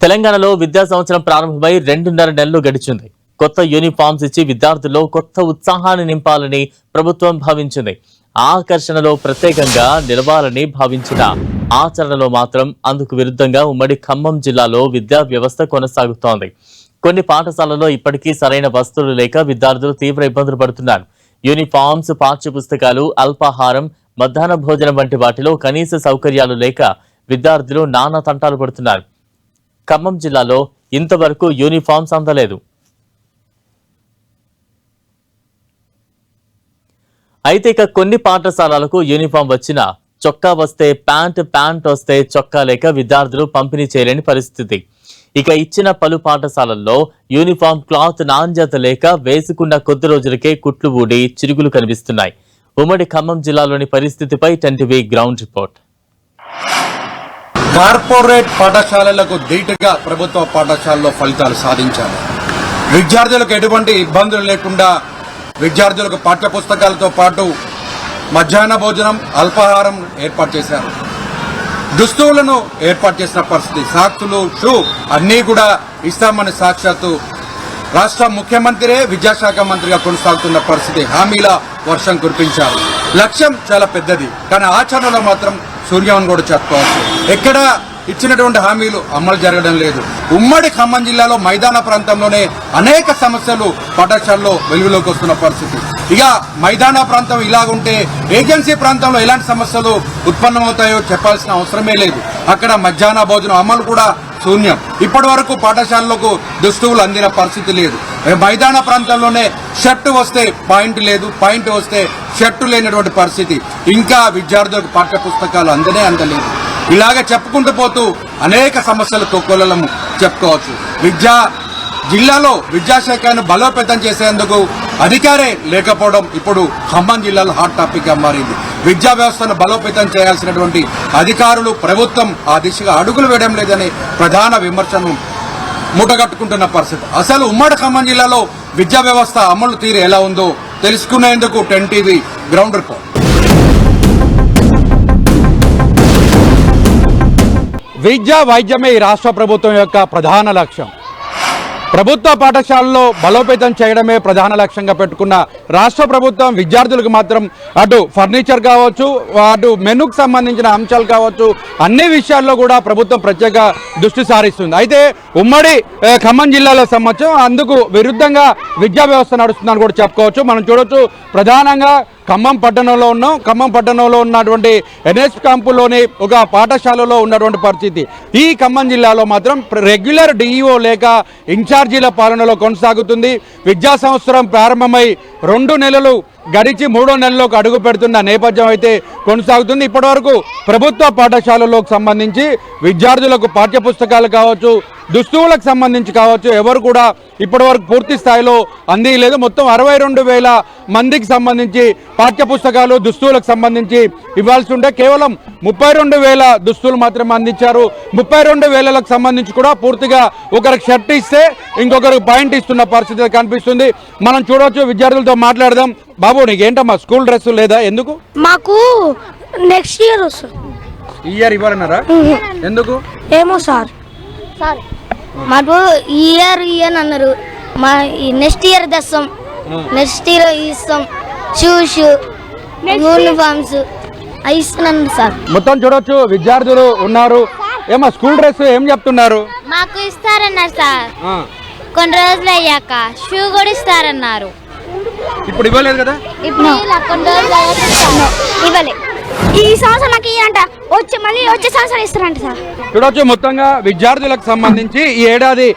తెలంగాణలో విద్యా సంవత్సరం ప్రారంభమై 2.5 నెలలు గడిచింది. కొత్త యూనిఫామ్స్ ఇచ్చి విద్యార్థుల్లో కొత్త ఉత్సాహాన్ని నింపాలని ప్రభుత్వం భావించింది. ఆకర్షణలో ప్రత్యేకంగా నిలవాలని భావించిన ఆచరణలో మాత్రం అందుకు విరుద్ధంగా ఉమ్మడి ఖమ్మం జిల్లాలో విద్యా వ్యవస్థ కొనసాగుతోంది. కొన్ని పాఠశాలల్లో ఇప్పటికీ సరైన వస్తువులు లేక విద్యార్థులు తీవ్ర ఇబ్బందులు పడుతున్నారు. యూనిఫామ్స్, పాఠ్య పుస్తకాలు, అల్పాహారం, మధ్యాహ్న భోజనం వంటి వాటిలో కనీస సౌకర్యాలు లేక విద్యార్థులు నానా తంటాలు పడుతున్నారు. ఖమ్మం జిల్లాలో ఇంతవరకు యూనిఫామ్స్ అందలేదు. అయితే ఇక కొన్ని పాఠశాలలకు యూనిఫామ్ వచ్చినా చొక్కా వస్తే ప్యాంట్ వస్తే చొక్కా లేక విద్యార్థులు పంపిణీ చేయలేని పరిస్థితి. ఇక ఇచ్చిన పలు పాఠశాలల్లో యూనిఫామ్ క్లాత్ నాణ్యత లేక వేసుకున్న కొద్ది రోజులకే కుట్లు ఊడి చిరుగులు కనిపిస్తున్నాయి. ఉమ్మడి ఖమ్మం జిల్లాలోని పరిస్థితిపై 10TV గ్రౌండ్ రిపోర్ట్. కార్పొరేట్ పాఠశాలలకు ధీటుగా ప్రభుత్వ పాఠశాలలో ఫలితాలు సాధించాలి. విద్యార్థులకు ఎటువంటి ఇబ్బందులు లేకుండా విద్యార్థులకు పాఠ్య పుస్తకాలతో పాటు మధ్యాహ్న భోజనం, అల్పాహారం ఏర్పాటు చేశారు. దుస్తువులను ఏర్పాటు చేసిన పరిస్థితి, సాక్సులు, షూ అన్నీ కూడా ఇస్తామని సాక్షాత్తు రాష్ట్ర ముఖ్యమంత్రే విద్యాశాఖ మంత్రిగా కొనసాగుతున్న పరిస్థితి. హామీల వర్షం కురిపించారు. లక్ష్యం చాలా పెద్దది, కానీ ఆచరణలో మాత్రం శూన్యం కూడా చెప్పుకోవచ్చు. ఎక్కడ ఇచ్చినటువంటి హామీలు అమలు జరగడం లేదు. ఉమ్మడి ఖమ్మం జిల్లాలో మైదాన ప్రాంతంలోనే అనేక సమస్యలు పాఠశాలలో వెలుగులోకి వస్తున్న పరిస్థితి. ఇక మైదాన ప్రాంతం ఇలాగుంటే ఏజెన్సీ ప్రాంతంలో ఎలాంటి సమస్యలు ఉత్పన్నమవుతాయో చెప్పాల్సిన అవసరమే లేదు. అక్కడ మధ్యాహ్న భోజనం అమలు కూడా శూన్యం. ఇప్పటి వరకు పాఠశాలలకు దుస్తువులు అందిన పరిస్థితి లేదు. మైదాన ప్రాంతంలోనే షర్టు వస్తే పాయింట్ లేదు, పాయింట్ వస్తే షర్టు లేనటువంటి పరిస్థితి. ఇంకా విద్యార్థులకు పాఠ్య పుస్తకాలు అందలేదు. ఇలాగ చెప్పుకుంటూ పోతూ అనేక సమస్యలు తొక్కులను చెప్పుకోవచ్చు. జిల్లాలో విద్యాశాఖను బలోపేతం చేసేందుకు అధికారే లేకపోవడం ఇప్పుడు ఖమ్మం జిల్లాలో హాట్ టాపిక్ గా మారింది. విద్యా వ్యవస్థను బలోపేతం చేయాల్సినటువంటి అధికారులు, ప్రభుత్వం ఆ దిశగా అడుగులు వేయడం లేదని ప్రధాన విమర్శను మూటగట్టుకుంటున్న పరిస్థితి. అసలు ఉమ్మడి ఖమ్మం జిల్లాలో విద్యా వ్యవస్థ అమలు తీరు ఎలా ఉందో తెలుసుకునేందుకు 10TV గ్రౌండ్ రిపోర్ట్. విద్య, వైద్యమే ఈ రాష్ట్ర ప్రభుత్వం యొక్క ప్రధాన లక్ష్యం. ప్రభుత్వ పాఠశాలలో బలోపేతం చేయడమే ప్రధాన లక్ష్యంగా పెట్టుకున్న రాష్ట్ర ప్రభుత్వం విద్యార్థులకు మాత్రం అటు ఫర్నిచర్ కావచ్చు, అటు మెనూకు సంబంధించిన అంశాలు కావచ్చు, అన్ని విషయాల్లో కూడా ప్రభుత్వం ప్రత్యేక దృష్టి సారిస్తుంది. అయితే ఉమ్మడి ఖమ్మం జిల్లాలో సంబంధించి అందుకు విరుద్ధంగా విద్యా వ్యవస్థ నడుస్తుందని కూడా చెప్పుకోవచ్చు. మనం చూడొచ్చు, ప్రధానంగా ఖమ్మం పట్టణంలో ఉన్నటువంటి NS క్యాంపులోని ఒక పాఠశాలలో ఉన్నటువంటి పరిస్థితి. ఈ ఖమ్మం జిల్లాలో మాత్రం రెగ్యులర్ DEO లేక ఇన్ఛార్జీల పాలనలో కొనసాగుతుంది. విద్యా సంవత్సరం ప్రారంభమై 2 నెలలు గడిచి 3వ నెలలోకి అడుగు పెడుతున్న నేపథ్యం అయితే కొనసాగుతుంది. ఇప్పటివరకు ప్రభుత్వ పాఠశాలలకు సంబంధించి విద్యార్థులకు పాఠ్య పుస్తకాలు కావచ్చు, దుస్తువులకు సంబంధించి కావచ్చు, ఎవరు కూడా ఇప్పటివరకు పూర్తి స్థాయిలో అందిలేదు. మొత్తం 62,000 మందికి సంబంధించి పాఠ్య పుస్తకాలు, దుస్తువులకు సంబంధించి ఇవ్వాల్సి ఉంటే కేవలం 32,000 దుస్తులు మాత్రమే అందించారు. 32,000లకు సంబంధించి కూడా పూర్తిగా ఒకరికి షర్ట్ ఇస్తే ఇంకొకరికి పాయింట్ ఇస్తున్న పరిస్థితి కనిపిస్తుంది. మనం చూడవచ్చు, విద్యార్థులతో మాట్లాడదాం. బాబు, నీకేంటమ్మా స్కూల్ డ్రెస్ లేదా? ఎందుకు? మాకు నెక్స్ట్ ఇయర్ వస్తుంది. ఈ ఇయర్ ఇవ్వాలన్నారా? ఎందుకు? ఏమో సార్, మాకు ఈ ఇయర్ అన్నారు. మా నెక్స్ట్ ఇయర్ తెస్తాం, నెక్స్ట్ ఇయర్ ఇస్తాం. షూస్, యూనిఫామ్స్ అవి ఇస్తున్నాను సార్. మొత్తం చూడొచ్చు, విద్యార్థులు ఉన్నారు. ఏమో స్కూల్ డ్రెస్ ఏం చెప్తున్నారు? మాకు ఇస్తారన్నారు సార్. కొన్ని రోజులు అయ్యాక షూ కూడా ఇస్తారన్నారు. ఇప్పుడు ఇవ్వలేదు కదా? ఇవ్వలే. ఈ సంవత్సరం నాకు ఇయ్యంట, వచ్చే సంవత్సరం ఇస్తారంట సార్. చూడొచ్చు, మొత్తంగా విద్యార్థులకు సంబంధించి ఈ ఏడాది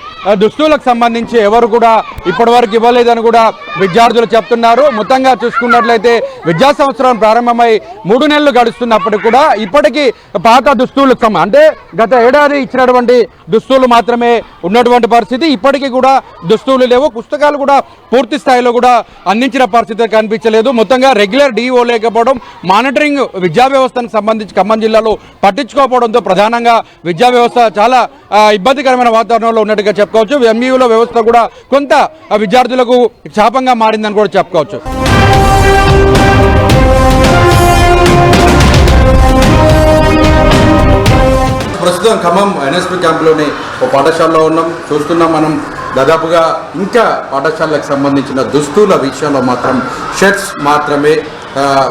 దుస్తువులకు సంబంధించి ఎవరు కూడా ఇప్పటి వరకు ఇవ్వలేదని కూడా విద్యార్థులు చెప్తున్నారు. మొత్తంగా చూసుకున్నట్లయితే విద్యా సంవత్సరం ప్రారంభమై 3 నెలలు గడుస్తున్నప్పటికీ కూడా ఇప్పటికీ పాత దుస్తువులకు అంటే గత ఏడాది ఇచ్చినటువంటి దుస్తువులు మాత్రమే ఉన్నటువంటి పరిస్థితి. ఇప్పటికీ కూడా దుస్తువులు లేవు, పుస్తకాలు కూడా పూర్తి స్థాయిలో కూడా అందించిన పరిస్థితి కనిపించలేదు. మొత్తంగా రెగ్యులర్ DEO లేకపోవడం, మానిటరింగ్ విద్యా వ్యవస్థకు సంబంధించి ఖమ్మం జిల్లాలో పట్టించుకోకపోవడంతో ప్రధానంగా విద్యా వ్యవస్థ చాలా ఇబ్బందికరమైన వాతావరణంలో ఉన్నట్టుగా చెప్పుకోవచ్చు. MUలో వ్యవస్థ కూడా కొంత విద్యార్థులకు శాపంగా మారిందని కూడా చెప్పుకోవచ్చు. ప్రస్తుతం ఖమ్మం ఎన్ఎస్పి క్యాంప్లోని ఒక పాఠశాలలో ఉన్నాం. చూస్తున్నాం మనం దాదాపుగా ఇంకా పాఠశాలకు సంబంధించిన దుస్తుల విషయంలో మాత్రం షర్ట్స్ మాత్రమే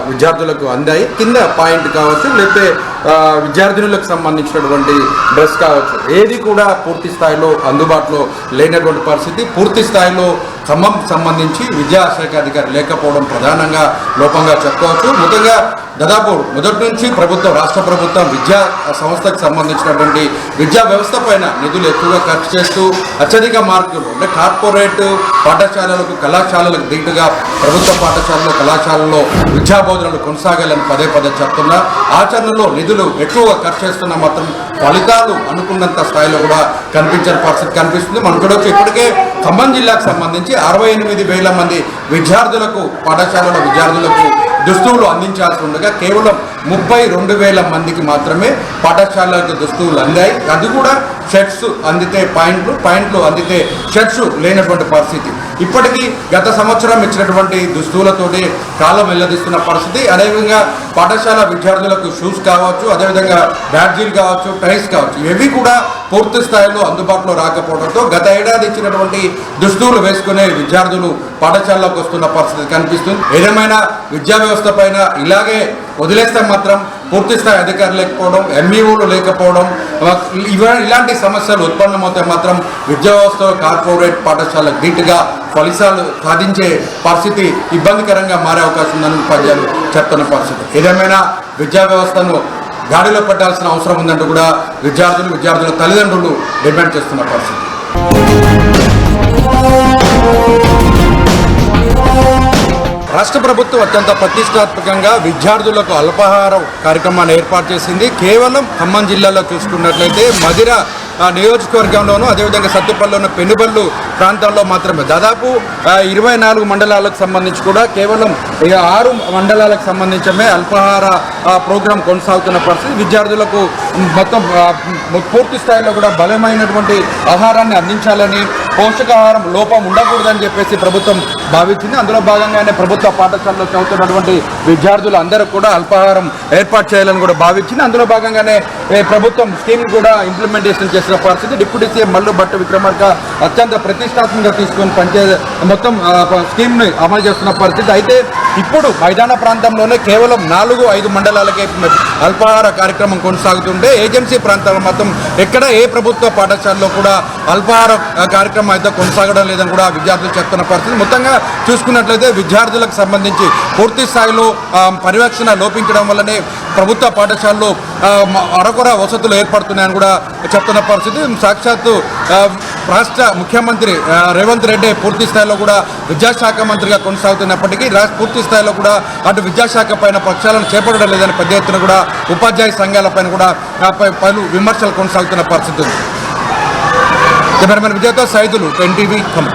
విద్యార్థులకు అందాయి. కింద పాయింట్ కావచ్చు, లేకపోతే విద్యార్థినులకు సంబంధించినటువంటి డ్రెస్ కావచ్చు, ఏది కూడా పూర్తి స్థాయిలో అందుబాటులో లేనటువంటి పరిస్థితి. పూర్తి స్థాయిలో ఖమ్మం సంబంధించి విద్యాశాఖ అధికారి లేకపోవడం ప్రధానంగా లోపంగా చెప్పుకోవచ్చు. ముఖ్యంగా దాదాపు మొదటి నుంచి రాష్ట్ర ప్రభుత్వం విద్యా సంస్థకు సంబంధించినటువంటి విద్యా వ్యవస్థ పైన నిధులు ఎక్కువగా ఖర్చు చేస్తూ అత్యధిక మార్కులు అంటే కార్పొరేట్ పాఠశాలలకు కళాశాలలకు దీటుగా ప్రభుత్వ పాఠశాలలో కళాశాలలో విద్యా బోధనలు కొనసాగాలని పదే చెప్తున్నా. ఆచరణలో నిధులు ఎక్కువగా ఖర్చు చేస్తున్నా మాత్రం ఫలితాలు అనుకున్నంత స్థాయిలో కూడా కనిపించని పరిస్థితి కనిపిస్తుంది. మనం చూడవచ్చు ఇప్పటికే ఖమ్మం జిల్లాకు సంబంధించి 68,000 మంది విద్యార్థులకు పాఠశాలలో విద్యార్థులకు దుస్తువులు అందించాల్సి ఉండగా కేవలం 32,000 మందికి మాత్రమే పాఠశాలకు దుస్తువులు అందాయి. అది కూడా షర్ట్స్ అందితే పాయింట్లు అందితే షర్ట్స్ లేనటువంటి పరిస్థితి. ఇప్పటికీ గత సంవత్సరం ఇచ్చినటువంటి దుస్తువులతోటి కాలం వెల్లదిస్తున్న పరిస్థితి. అదేవిధంగా పాఠశాల విద్యార్థులకు షూస్ కావచ్చు, అదేవిధంగా బ్యాడ్జీలు కావచ్చు, టైస్ కావచ్చు, ఇవి కూడా పూర్తి స్థాయిలో అందుబాటులో రాకపోవడంతో గత ఏడాది ఇచ్చినటువంటి దుస్తువులు వేసుకునే విద్యార్థులు పాఠశాలలోకి వస్తున్న పరిస్థితి కనిపిస్తుంది. ఏదేమైనా విద్యా వ్యవస్థ పైన ఇలాగే వదిలేస్తే మాత్రం పూర్తి స్థాయి అధికారులు లేకపోవడం, ఎంఈఓలు లేకపోవడం, ఇలాంటి సమస్యలు ఉత్పన్నమవుతే మాత్రం విద్యా వ్యవస్థ కార్పొరేట్ పాఠశాలకు ధీటుగా ఫలితాలు సాధించే పరిస్థితి ఇబ్బందికరంగా మారే అవకాశం ఉందని ఉపాధ్యాయులు చెప్తున్న పరిస్థితి. ఏదేమైనా విద్యా వ్యవస్థను గాడిలో పెట్టాల్సిన అవసరం ఉందంటూ కూడా విద్యార్థుల తల్లిదండ్రులు డిమాండ్ చేస్తున్న పరిస్థితి. రాష్ట్ర ప్రభుత్వం అత్యంత ప్రతిష్టాత్మకంగా విద్యార్థులకు అల్పాహారం కార్యక్రమాన్ని ఏర్పాటు చేసింది. కేవలం ఖమ్మం జిల్లాలో చూసుకున్నట్లయితే మధిర నియోజకవర్గంలోనూ అదేవిధంగా సత్తుపల్లిలోని పెనుబల్లు ప్రాంతాల్లో మాత్రమే దాదాపు 24 మండలాలకు సంబంధించి కూడా కేవలం 6 మండలాలకు సంబంధించమే అల్పాహార ప్రోగ్రాం కొనసాగుతున్న పరిస్థితి. విద్యార్థులకు మొత్తం పూర్తి స్థాయిలో కూడా బలమైనటువంటి ఆహారాన్ని అందించాలని, పోషకాహారం లోపం ఉండకూడదని చెప్పేసి ప్రభుత్వం భావించింది. అందులో భాగంగానే ప్రభుత్వ పాఠశాలలో చదువుతున్నటువంటి విద్యార్థులు అందరూ కూడా అల్పాహారం ఏర్పాటు చేయాలని కూడా భావించింది. అందులో భాగంగానే ప్రభుత్వం స్కీమ్ కూడా ఇంప్లిమెంటేషన్ చేసిన పరిస్థితి. డిప్యూటీ సీఎం మల్లు భట్టి విక్రమార్క అత్యంత ప్రతిష్టాత్మకంగా తీసుకొని మొత్తం స్కీమ్ని అమలు చేస్తున్న పరిస్థితి. అయితే ఇప్పుడు మైదాన ప్రాంతంలోనే కేవలం 4-5 మండలాలకే అల్పాహార కార్యక్రమం కొనసాగుతుంటే ఏజెన్సీ ప్రాంతాల్లో మొత్తం ఎక్కడ ఏ ప్రభుత్వ పాఠశాలలో కూడా అల్పాహార కార్యక్రమం అయితే కొనసాగడం లేదని కూడా విద్యార్థులు చెప్తున్న పరిస్థితి. మొత్తంగా చూసుకున్నట్లయితే విద్యార్థులకు సంబంధించి పూర్తి స్థాయిలో పర్యవేక్షణ లోపించడం వల్లనే ప్రభుత్వ పాఠశాలలో అరకొర వసతులు ఏర్పడుతున్నాయని కూడా చెప్తున్న పరిస్థితి. సాక్షాత్తు రాష్ట్ర ముఖ్యమంత్రి రేవంత్ రెడ్డి పూర్తి స్థాయిలో కూడా విద్యాశాఖ మంత్రిగా కొనసాగుతున్నప్పటికీ పూర్తి స్థాయిలో కూడా అటు విద్యాశాఖ పైన పక్షాలను చేపట్టడం లేదని పెద్ద ఎత్తున కూడా ఉపాధ్యాయ సంఘాలపైన కూడా పలు విమర్శలు కొనసాగుతున్న పరిస్థితి ఉంది. కెమెరామెన్ విజయ్తో సైదులు, NTV ఖమ్మం.